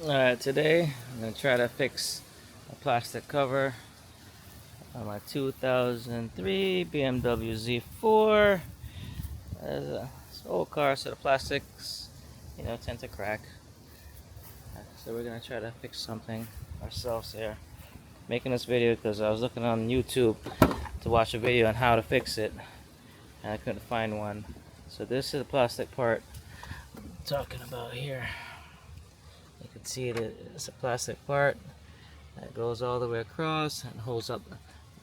Alright, today I'm going to try to fix a plastic cover on my 2003 BMW Z4. It's an old car, so the plastics, tend to crack. So we're going to try to fix something ourselves here. Making this video because I was looking on YouTube to watch a video on how to fix it, and I couldn't find one. So this is the plastic part I'm talking about here. You can see it's a plastic part that goes all the way across and holds up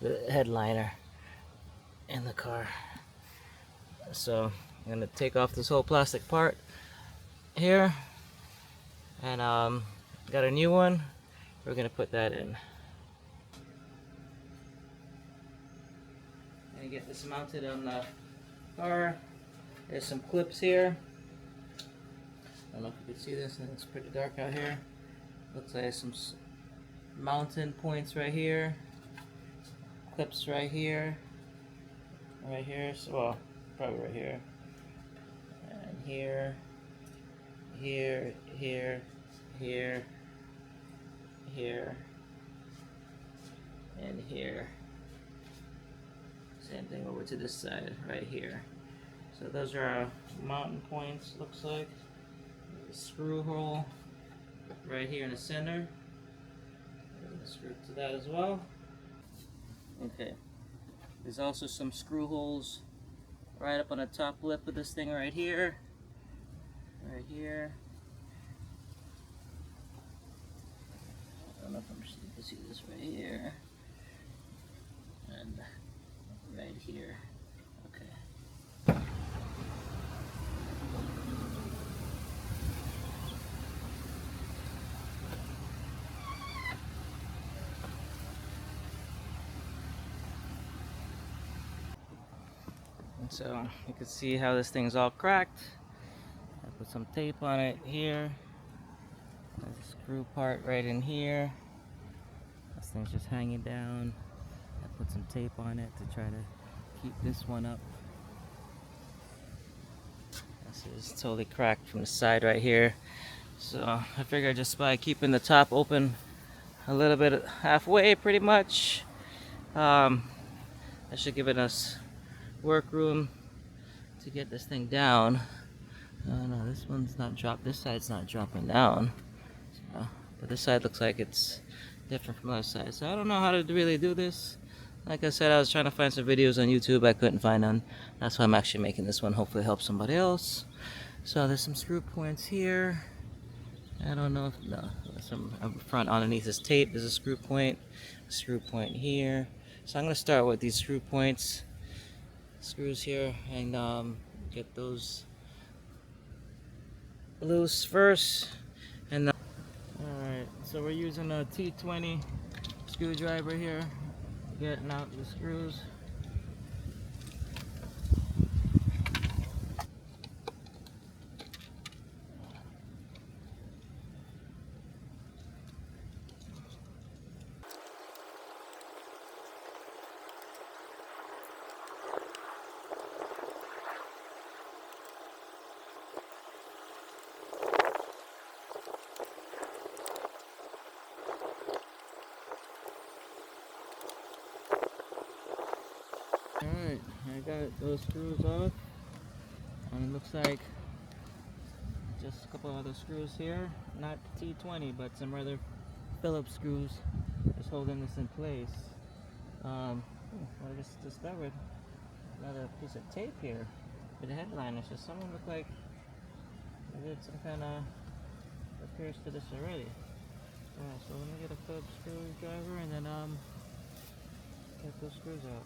the headliner in the car. So I'm gonna take off this whole plastic part here, and got a new one. We're gonna put that in and get this mounted on the car. There's some clips here. I don't know if you can see this, and it's pretty dark out here. Looks like some mounting points right here, clips right here, so, well, probably right here, and here, here, and here. Same thing over to this side right here. So those are our mounting points, looks like. There's a screw hole right here in the center. There's a screw to that as well. Okay. There's also some screw holes right up on the top lip of this thing right here. Right here. I don't know if you can see this right here. And right here. Okay. And so you can see how this thing's all cracked. I put some tape on it here. There's a screw part right in here. This thing's just hanging down. I put some tape on it to try to keep this one up. This is totally cracked from the side right here. So I figured just by keeping the top open a little bit halfway, pretty much, that should give it us work room to get this thing down. No, this one's not dropped. This side's not dropping down. So, but this side looks like it's different from the other side. So I don't know how to really do this. Like I said, I was trying to find some videos on YouTube. I couldn't find none. That's why I'm actually making this one. Hopefully help somebody else. So there's some screw points here. I don't know if, no, there's some up front underneath this tape. There's a screw point here. So I'm going to start with these screw points, screws here, and get those loose first. And alright, so we're using a T20 screwdriver here, getting out the screws. Alright, I got those screws off, and it looks like just a couple other screws here, not T20 but some other Phillips screws just holding this in place. I just discovered another piece of tape here for the headliner. So someone looked like they did some kind of repairs to this already. Alright, so let me get a Phillips screwdriver and then get those screws out.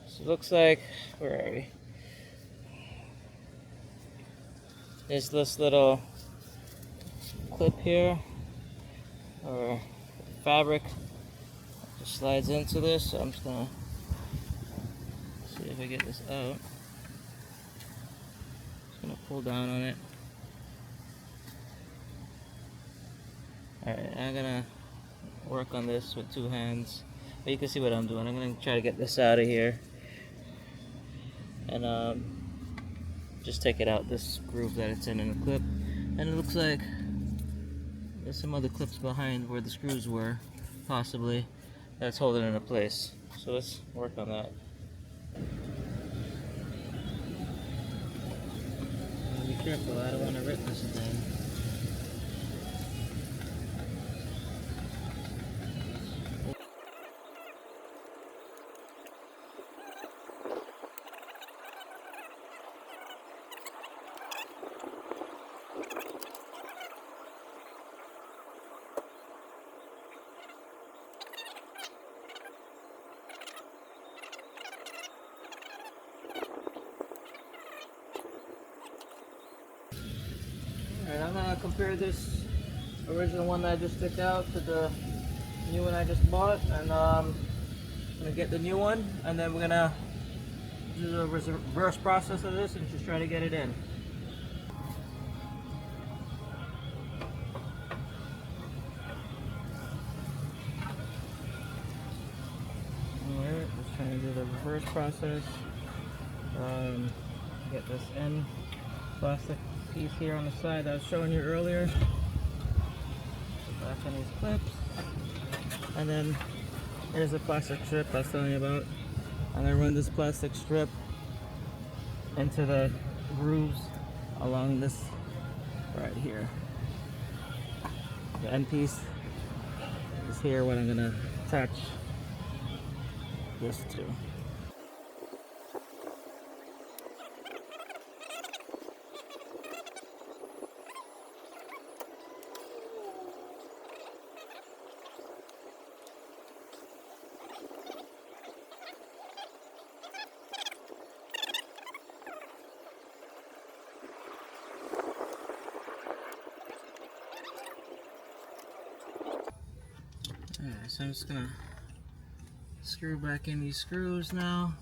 So it looks like, where are we? There's this little clip here, or fabric, just slides into this. So I'm just gonna see if I get this out. Just gonna pull down on it. Alright, I'm gonna work on this with two hands. But you can see what I'm doing. I'm gonna try to get this out of here. And just take it out, this groove that it's in the clip. And it looks like there's some other clips behind where the screws were, possibly, that's holding it into place. So let's work on that. Be careful, I don't want to rip this thing. Alright, I'm gonna compare this original one that I just took out to the new one I just bought, and I'm gonna get the new one, and then we're gonna do the reverse process of this and just try to get it in. Alright, just trying to do the reverse process. Get this end plastic piece here on the side that I was showing you earlier. Put back on these clips. And then here's a plastic strip I was telling you about. I'm going to run this plastic strip into the grooves along this right here. The end piece is here, what I'm going to attach this to. Alright, so I'm just gonna screw back in these screws now.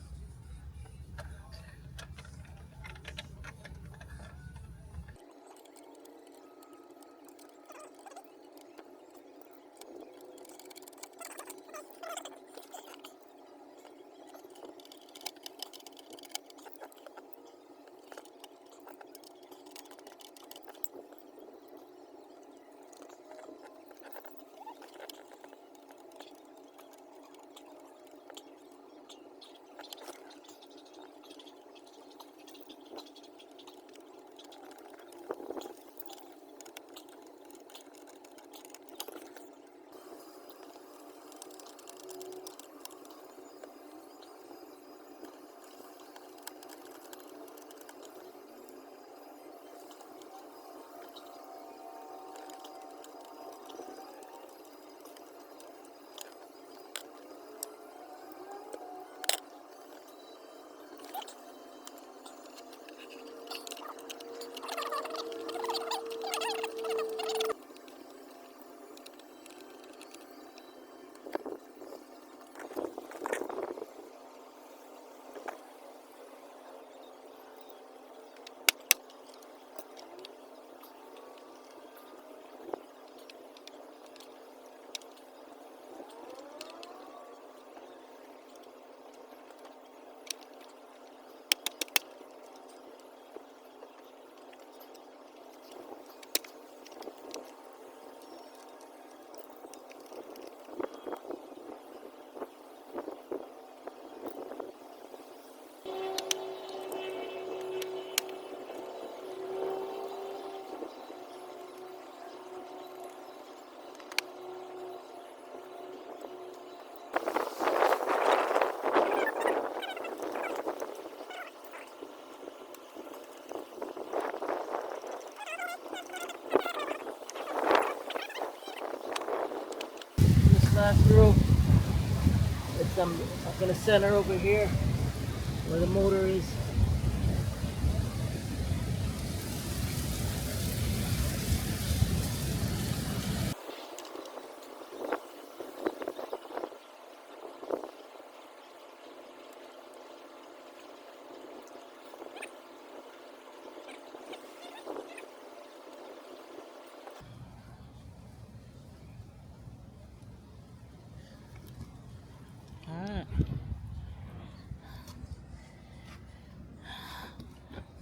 Last screw, I'm going to center over here where the motor is.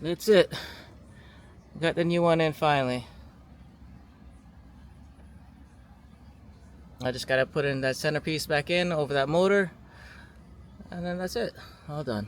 That's it. Got the new one in finally. I just gotta put in that centerpiece back in over that motor, and then that's it. All done.